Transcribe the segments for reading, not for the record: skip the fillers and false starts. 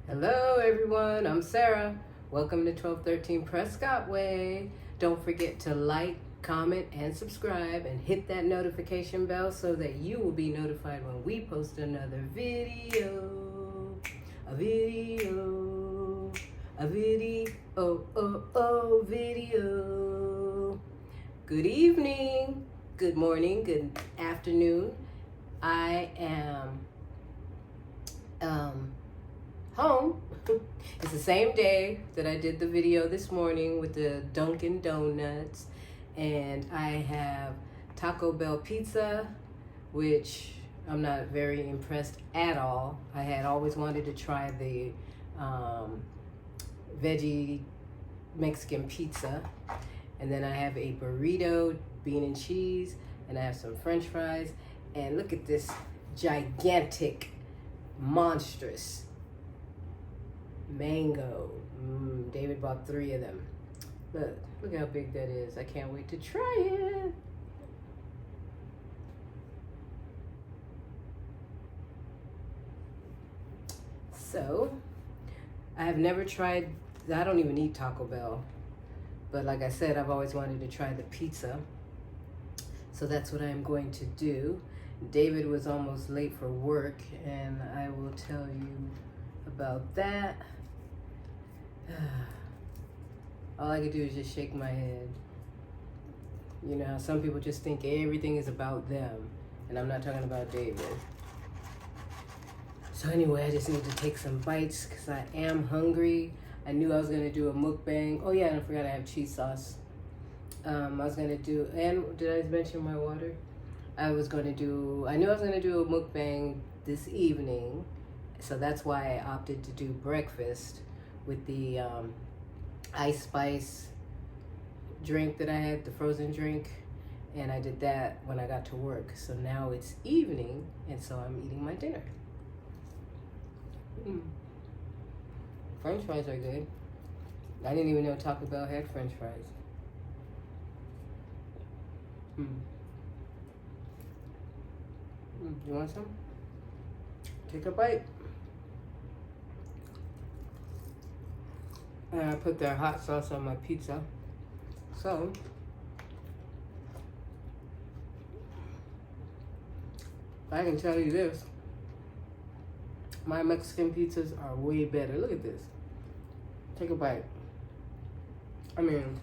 Hello everyone, I'm Sarah. Welcome to 1213 Prescott Way. Don't forget to like, comment, and subscribe and hit that notification bell so that you will be notified when we post another video. Video. Good evening, good morning, good afternoon. I am home. It's the same day that I did the video this morning with the Dunkin' Donuts, and I have Taco Bell pizza, which I'm not very impressed at all. I had always wanted to try the veggie Mexican pizza, and then I have a burrito, bean and cheese, and I have some french fries, and look at this gigantic, monstrous mango. David bought 3 of them. Look how big that is. I can't wait to try it. So, I have never tried, I don't even eat Taco Bell. But like I said, I've always wanted to try the pizza. So that's what I'm going to do. David was almost late for work, and I will tell you about that. All I can do is just shake my head. You know, some people just think everything is about them, and I'm not talking about David. So anyway, I just need to take some bites because I am hungry. I knew I was going to do a mukbang. Oh yeah, and I forgot I have cheese sauce. I was going to do, and did I mention my water? I knew I was going to do a mukbang this evening. So that's why I opted to do breakfast with the ice spice drink that I had, the frozen drink. And I did that when I got to work. So now it's evening, and so I'm eating my dinner. French fries are good. I didn't even know Taco Bell had French fries. You want some? Take a bite. And I put their hot sauce on my pizza. So, I can tell you this. My Mexican pizzas are way better. Look at this. Take a bite. I mean,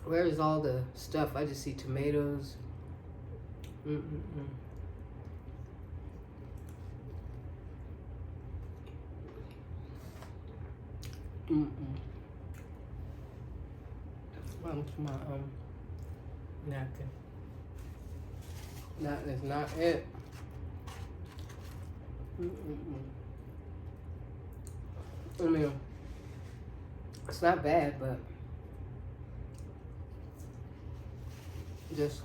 where is all the stuff? I just see tomatoes. Onto my napkin. That is not it. I mean, it's not bad, but just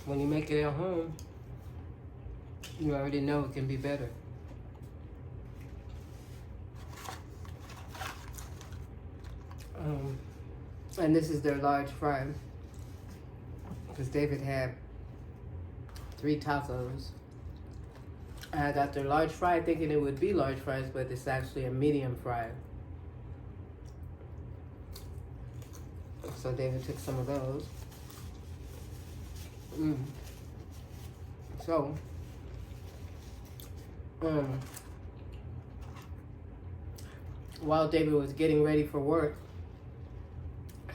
when you make it at home, you already know it can be better. And this is their large fry, because David had 3 tacos. I got their large fry thinking it would be large fries, but it's actually a medium fry. So David took some of those. So, while David was getting ready for work,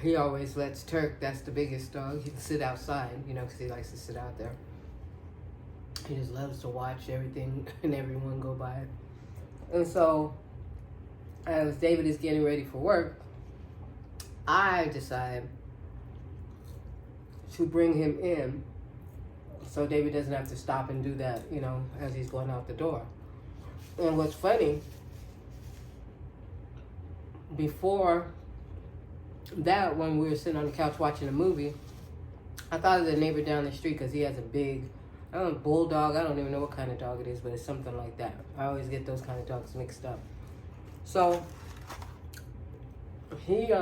he always lets Turk, that's the biggest dog, he can sit outside, you know, because he likes to sit out there. He just loves to watch everything and everyone go by. And so, as David is getting ready for work, I decide to bring him in so David doesn't have to stop and do that, you know, as he's going out the door. And what's funny, before that, when we were sitting on the couch watching a movie, I thought of the neighbor down the street because he has a big, I don't know, bulldog. I don't even know what kind of dog it is, but it's something like that. I always get those kind of dogs mixed up. So he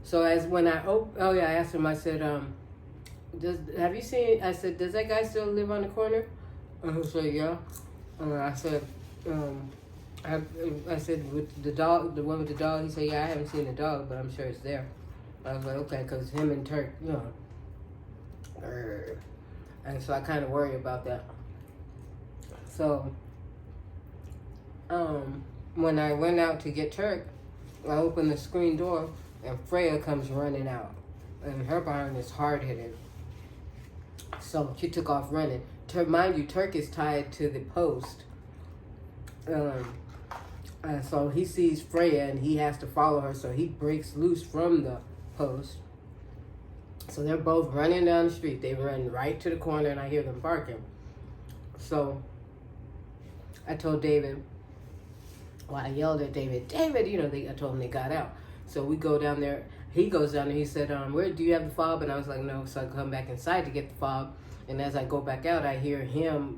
so as when I I asked him, I said, have you seen, I said, does that guy still live on the corner? And he said, yeah. And I said, um, I said, with the dog, the one with the dog, he said, yeah, I haven't seen the dog, but I'm sure it's there. I was like, okay, because him and Turk, and so I kind of worry about that. So, when I went out to get Turk, I opened the screen door, and Freya comes running out. And her barn is hard-hitted. So she took off running. Mind you, Turk is tied to the post. And so he sees Freya, and he has to follow her, so he breaks loose from the post. So they're both running down the street. They run right to the corner, and I hear them barking. So I told David, I yelled at David, I told him they got out. So we go down there. He goes down there. He said, where do you have the fob? And I was like, no. So I come back inside to get the fob. And as I go back out, I hear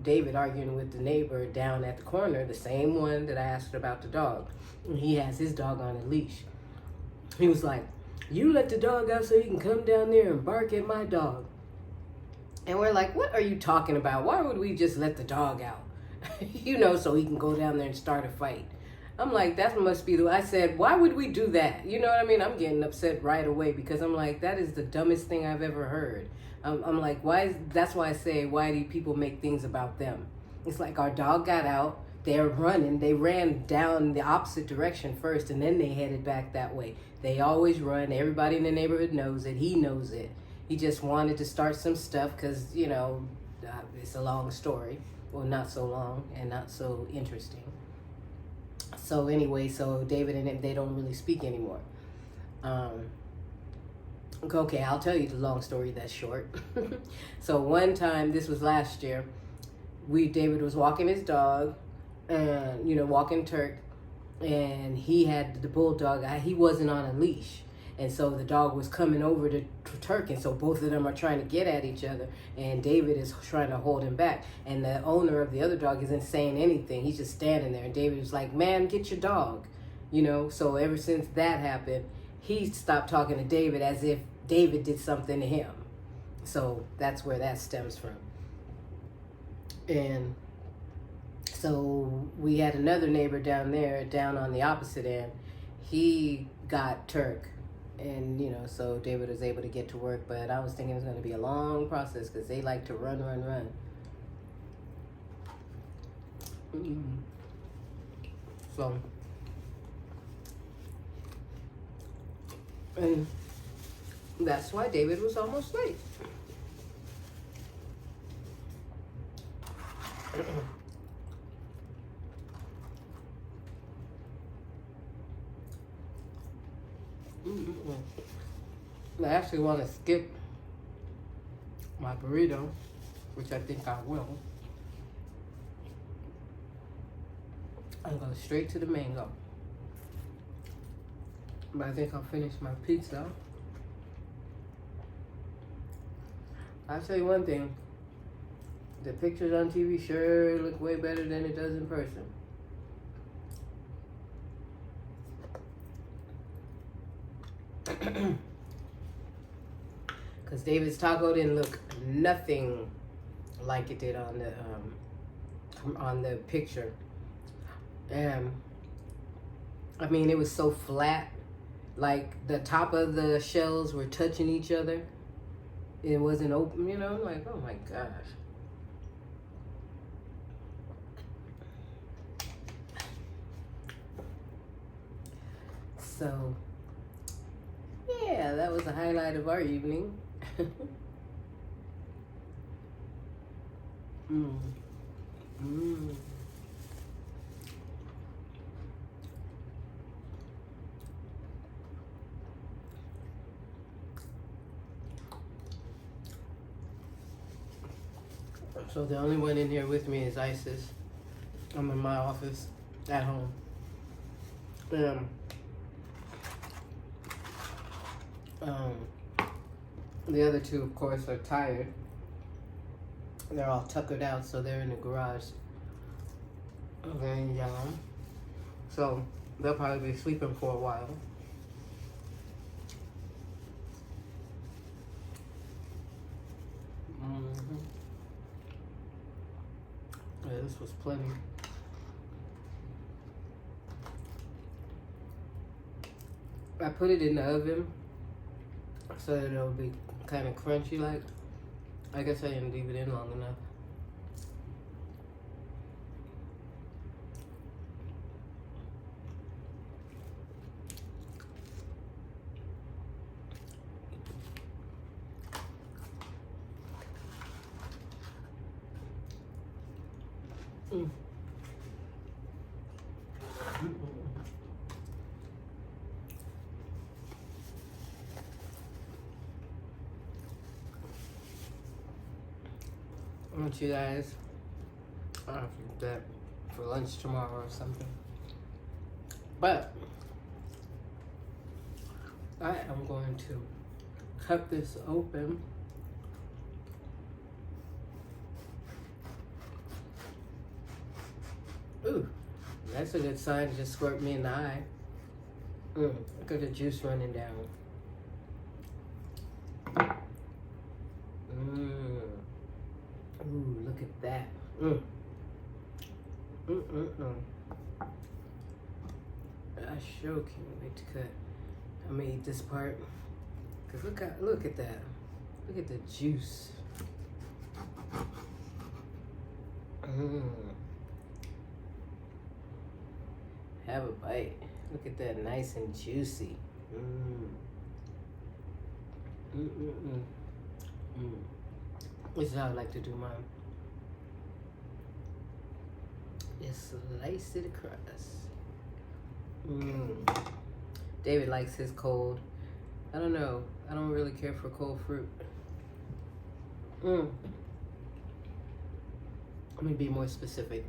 David, arguing with the neighbor down at the corner, the same one that I asked about the dog. And he has his dog on a leash. He was like, you let the dog out so he can come down there and bark at my dog. And we're like, what are you talking about? Why would we just let the dog out? So he can go down there and start a fight. I'm like, that must be I said, why would we do that? You know what I mean? I'm getting upset right away because I'm like, that is the dumbest thing I've ever heard. I'm like, that's why I say, why do people make things about them? It's like our dog got out, they're running, they ran down the opposite direction first and then they headed back that way. They always run, everybody in the neighborhood knows it, he knows it. He just wanted to start some stuff because, it's a long story. Well, not so long and not so interesting. So anyway, David and him, they don't really speak anymore. Okay, I'll tell you the long story that's short. So one time, this was last year, David was walking his dog, and walking Turk, and he had the bulldog. He wasn't on a leash, and so the dog was coming over to Turk, and so both of them are trying to get at each other, and David is trying to hold him back, and the owner of the other dog isn't saying anything. He's just standing there, and David was like, man, get your dog. So ever since that happened, he stopped talking to David as if David did something to him. So that's where that stems from. And so we had another neighbor down on the opposite end. He got Turk. And, so David was able to get to work. But I was thinking it was going to be a long process because they like to run. So, and that's why David was almost late. I actually want to skip my burrito, which I think I will, and go straight to the mango. But I think I'll finish my pizza. I'll tell you one thing. The pictures on TV sure look way better than it does in person. Because David's taco didn't look nothing like it did on the picture. And I mean, it was so flat, like the top of the shells were touching each other. It wasn't open, I'm like, oh my gosh. So, yeah, that was the highlight of our evening. So the only one in here with me is Isis. I'm in my office at home. The other two, of course, are tired. They're all tuckered out, so they're in the garage. Laying down. So they'll probably be sleeping for a while. this was plenty. I put it in the oven so that it'll be kind of crunchy like. I guess I didn't leave it in long enough. Mm. I want you guys, I don't know if you do that for lunch tomorrow or something, but I am going to cut this open. Ooh, that's a good sign to just squirt me in the eye. Look at the juice running down. Ooh, look at that. I sure can't wait to cut. I'm gonna eat this part. Cause look at that. Look at the juice. Have a bite. Look at that, nice and juicy. This is how I like to do mine. Just slice it across. David likes his cold. I don't know. I don't really care for cold fruit. Let me be more specific.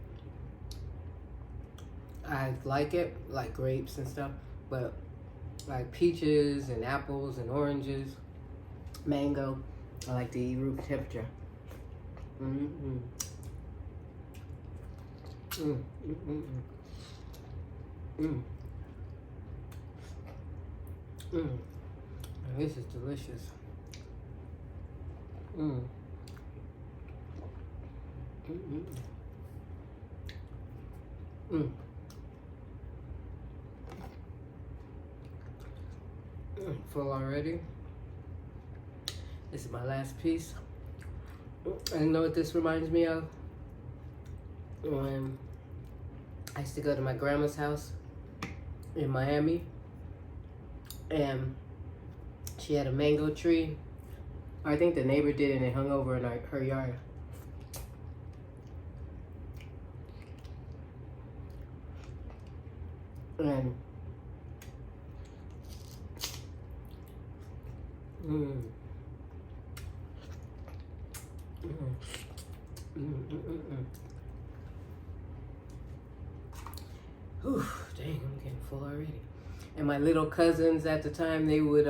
I like it, like grapes and stuff, but like peaches and apples and oranges, mango, I like to eat room temperature. This is delicious. Full already. This is my last piece. And you know what this reminds me of? When I used to go to my grandma's house in Miami, and she had a mango tree. I think the neighbor did, and it hung over in her yard. And Whew, dang, I'm getting full already. And my little cousins at the time, they would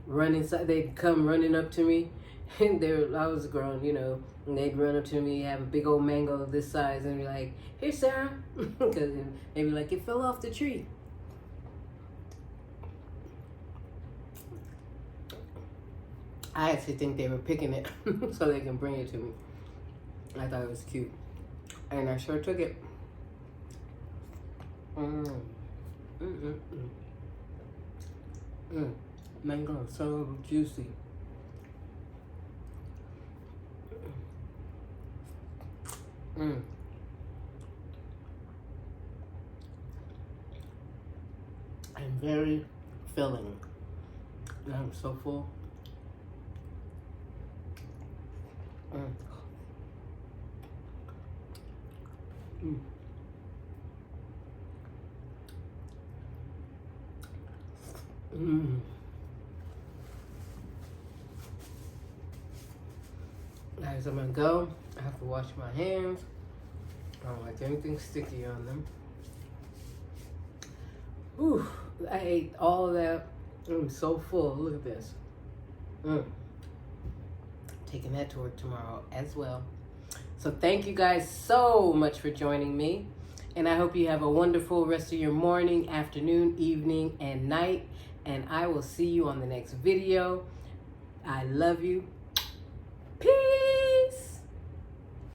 run inside. They'd come running up to me, and I was grown, you know, and they'd run up to me, have a big old mango this size, and be like, "Here, Sarah," because they'd be like, "It fell off the tree." I actually think they were picking it so they can bring it to me. I thought it was cute, and I sure took it. Mango, so juicy. And very filling. I'm so full. Guys, I'm gonna go. I have to wash my hands. I don't like anything sticky on them. Ooh, I ate all of that. I'm so full. Look at this. Taking that to work tomorrow as well. So thank you guys so much for joining me. And I hope you have a wonderful rest of your morning, afternoon, evening, and night. And I will see you on the next video. I love you.